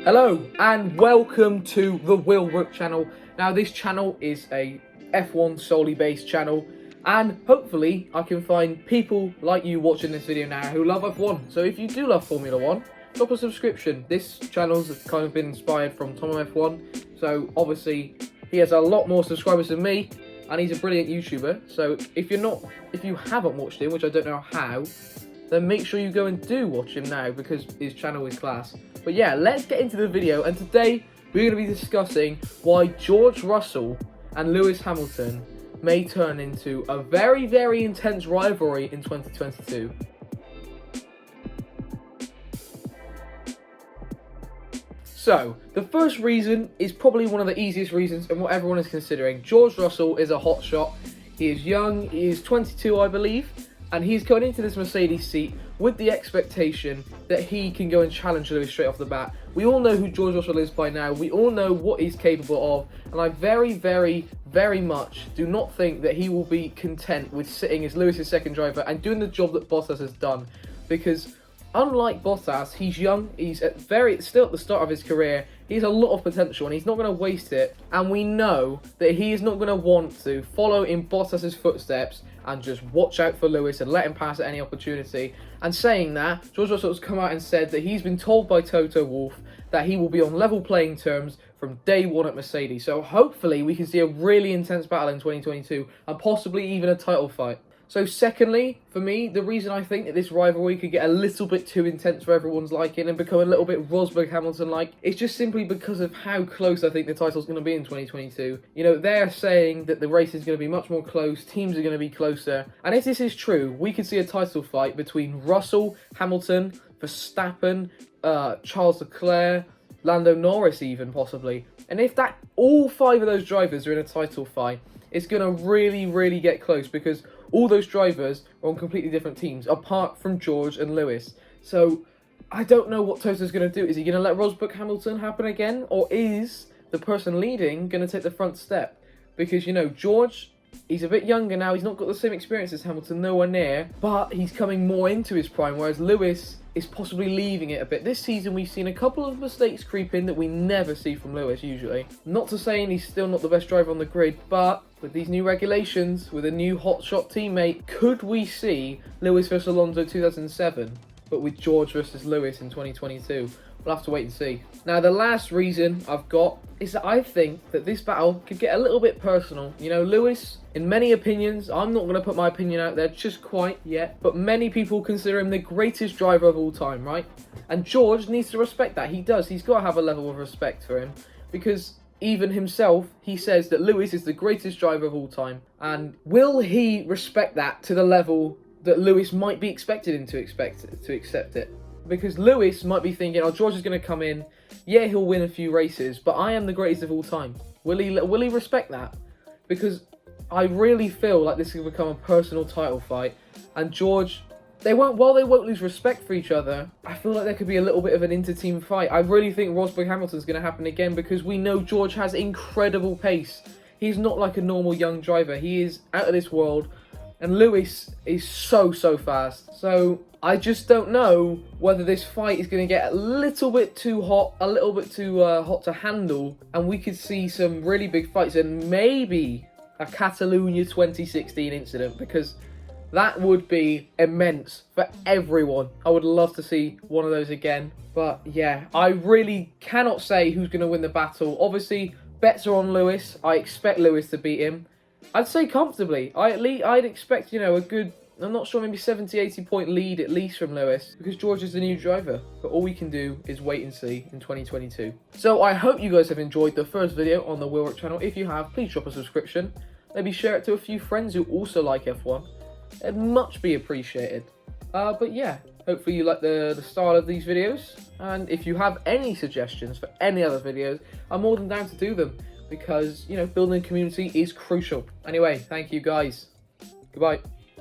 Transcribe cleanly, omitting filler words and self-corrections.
Hello and welcome to the Will Rook channel. Now this channel is a F1 solely based channel, and hopefully I can find people like you watching this video now who love F1. So if you do love Formula 1, drop a subscription. This channel's kind of been inspired from Tom of F1, so obviously he has a lot more subscribers than me and he's a brilliant YouTuber. So if you haven't watched him, which I don't know how, then make sure you go and do watch him now because his channel is class. But yeah, let's get into the video, and today we're going to be discussing why George Russell and Lewis Hamilton may turn into a very, very intense rivalry in 2022. So, the first reason is probably one of the easiest reasons and what everyone is considering. George Russell is a hotshot. He is young, he is 22 I believe, and he's going into this Mercedes seat with the expectation that he can go and challenge Lewis straight off the bat. We all know who George Russell is by now. We all know what he's capable of. And I very, very, very much do not think that he will be content with sitting as Lewis's second driver and doing the job that Bottas has done. Because unlike Bottas, he's young, he's still at the start of his career, he has a lot of potential and he's not going to waste it. And we know that he is not going to want to follow in Bottas's footsteps and just watch out for Lewis and let him pass at any opportunity. And saying that, George Russell has come out and said that he's been told by Toto Wolff that he will be on level playing terms from day one at Mercedes. So hopefully we can see a really intense battle in 2022 and possibly even a title fight. So secondly, for me, the reason I think that this rivalry could get a little bit too intense for everyone's liking and become a little bit Rosberg-Hamilton-like is just simply because of how close I think the title's going to be in 2022. You know, they're saying that the race is going to be much more close, teams are going to be closer, and if this is true, we could see a title fight between Russell, Hamilton, Verstappen, Charles Leclerc, Lando Norris even, possibly. And if all five of those drivers are in a title fight, it's going to really, really get close because all those drivers are on completely different teams, apart from George and Lewis. So, I don't know what Toto's going to do. Is he going to let Rosberg-Hamilton happen again? Or is the person leading going to take the front step? Because, you know, George, he's a bit younger now. He's not got the same experience as Hamilton, nowhere near. But he's coming more into his prime, whereas Lewis is possibly leaving it a bit. This season we've seen a couple of mistakes creep in that we never see from Lewis usually. Not to say he's still not the best driver on the grid, but with these new regulations, with a new hotshot teammate, could we see Lewis versus Alonso 2007, but with George versus Lewis in 2022? We'll have to wait and see. Now, the last reason I've got is that I think that this battle could get a little bit personal. You know, Lewis, in many opinions, I'm not going to put my opinion out there just quite yet, but many people consider him the greatest driver of all time, right? And George needs to respect that. He does. He's got to have a level of respect for him because even himself, he says that Lewis is the greatest driver of all time. And will he respect that to the level that Lewis might be expected him to accept it? Because Lewis might be thinking, oh, George is going to come in, yeah, he'll win a few races, but I am the greatest of all time. Will he respect that? Because I really feel like this could become a personal title fight, and George, while they won't lose respect for each other, I feel like there could be a little bit of an inter-team fight. I really think Rosberg-Hamilton's going to happen again because we know George has incredible pace. He's not like a normal young driver. He is out of this world, and Lewis is so fast. So I just don't know whether this fight is going to get a little bit too hot, a little bit too hot to handle, and we could see some really big fights and maybe a Catalonia 2016 incident, because that would be immense for everyone. I would love to see one of those again. But yeah, I really cannot say who's going to win the battle. Obviously, bets are on Lewis. I expect Lewis to beat him. I'd say comfortably. I'd expect, you know, a good, I'm not sure, maybe 70-80 point lead at least from Lewis, because George is the new driver. But all we can do is wait and see in 2022. So I hope you guys have enjoyed the first video on the Will Rook channel. If you have, please drop a subscription. Maybe share it to a few friends who also like F1. It'd much be appreciated. But yeah, hopefully you like the style of these videos. And if you have any suggestions for any other videos, I'm more than down to do them. Because, you know, building a community is crucial. Anyway, thank you guys. Goodbye.